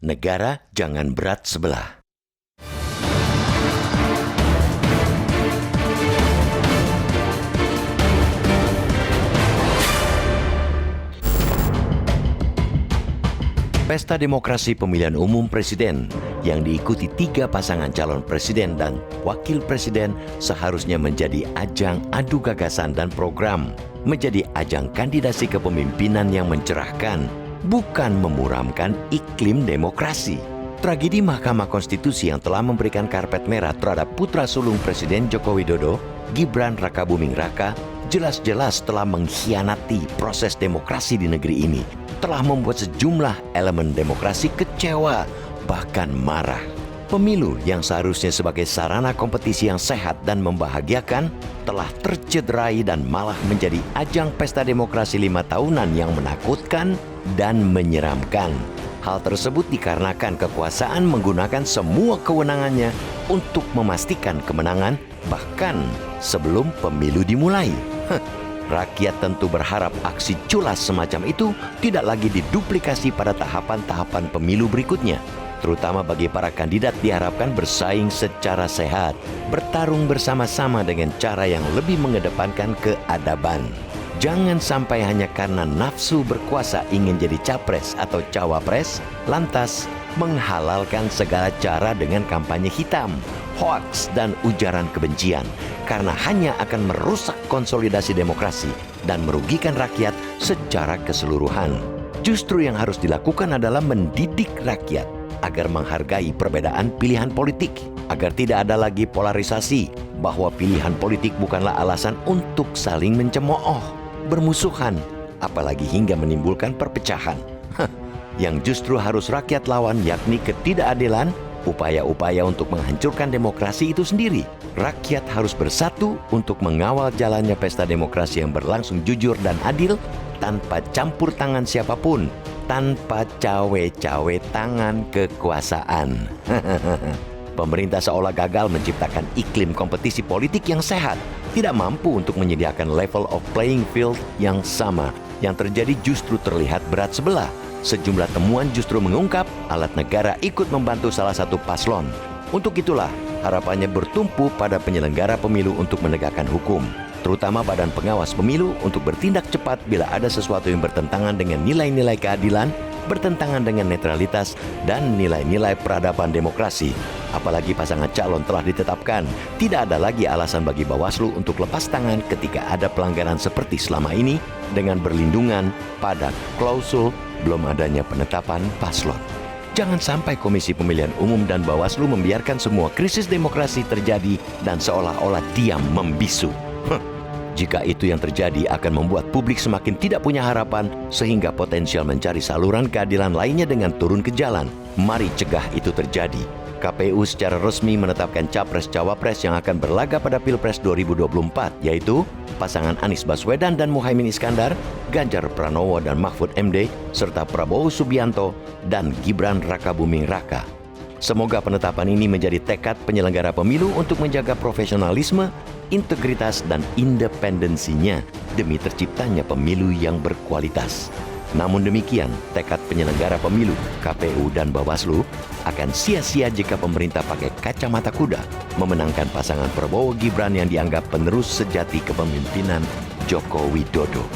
negara jangan berat sebelah. Pesta demokrasi pemilihan umum presiden yang diikuti 3 pasangan calon presiden dan wakil presiden seharusnya menjadi ajang adu gagasan dan program, menjadi ajang kandidasi kepemimpinan yang mencerahkan, bukan memuramkan iklim demokrasi. Tragedi Mahkamah Konstitusi yang telah memberikan karpet merah terhadap putra sulung Presiden Joko Widodo, Gibran Rakabuming Raka, jelas-jelas telah mengkhianati proses demokrasi di negeri ini, telah membuat sejumlah elemen demokrasi kecewa, bahkan marah. Pemilu yang seharusnya sebagai sarana kompetisi yang sehat dan membahagiakan telah tercederai dan malah menjadi ajang pesta demokrasi 5 tahunan yang menakutkan dan menyeramkan. Hal tersebut dikarenakan kekuasaan menggunakan semua kewenangannya untuk memastikan kemenangan bahkan sebelum pemilu dimulai. Rakyat tentu berharap aksi culas semacam itu tidak lagi diduplikasi pada tahapan-tahapan pemilu berikutnya. Terutama bagi para kandidat diharapkan bersaing secara sehat, bertarung bersama-sama dengan cara yang lebih mengedepankan keadaban. Jangan sampai hanya karena nafsu berkuasa ingin jadi capres atau cawapres, lantas menghalalkan segala cara dengan kampanye hitam, hoaks dan ujaran kebencian, karena hanya akan merusak konsolidasi demokrasi dan merugikan rakyat secara keseluruhan. Justru yang harus dilakukan adalah mendidik rakyat agar menghargai perbedaan pilihan politik, agar tidak ada lagi polarisasi, bahwa pilihan politik bukanlah alasan untuk saling mencemooh, bermusuhan, apalagi hingga menimbulkan perpecahan. Yang justru harus rakyat lawan yakni ketidakadilan, upaya-upaya untuk menghancurkan demokrasi itu sendiri. Rakyat harus bersatu untuk mengawal jalannya pesta demokrasi yang berlangsung jujur dan adil tanpa campur tangan siapapun, tanpa cawe-cawe tangan kekuasaan. Pemerintah seolah gagal menciptakan iklim kompetisi politik yang sehat, tidak mampu untuk menyediakan level of playing field yang sama. Yang terjadi justru terlihat berat sebelah. Sejumlah temuan justru mengungkap alat negara ikut membantu salah satu paslon. Untuk itulah harapannya bertumpu pada penyelenggara pemilu untuk menegakkan hukum, terutama Badan Pengawas Pemilu untuk bertindak cepat bila ada sesuatu yang bertentangan dengan nilai-nilai keadilan, bertentangan dengan netralitas dan nilai-nilai peradaban demokrasi. Apalagi pasangan calon telah ditetapkan, tidak ada lagi alasan bagi Bawaslu untuk lepas tangan ketika ada pelanggaran seperti selama ini dengan berlindungan pada klausul belum adanya penetapan paslon. Jangan sampai Komisi Pemilihan Umum dan Bawaslu membiarkan semua krisis demokrasi terjadi dan seolah-olah diam membisu. Jika itu yang terjadi akan membuat publik semakin tidak punya harapan sehingga potensial mencari saluran keadilan lainnya dengan turun ke jalan. Mari cegah itu terjadi. KPU secara resmi menetapkan capres-cawapres yang akan berlaga pada Pilpres 2024, yaitu pasangan Anies Baswedan dan Muhaimin Iskandar, Ganjar Pranowo dan Mahfud MD, serta Prabowo Subianto dan Gibran Rakabuming Raka. Semoga penetapan ini menjadi tekad penyelenggara pemilu untuk menjaga profesionalisme, integritas, dan independensinya demi terciptanya pemilu yang berkualitas. Namun demikian, tekad penyelenggara pemilu, KPU dan Bawaslu akan sia-sia jika pemerintah pakai kacamata kuda memenangkan pasangan Prabowo Gibran yang dianggap penerus sejati kepemimpinan Joko Widodo.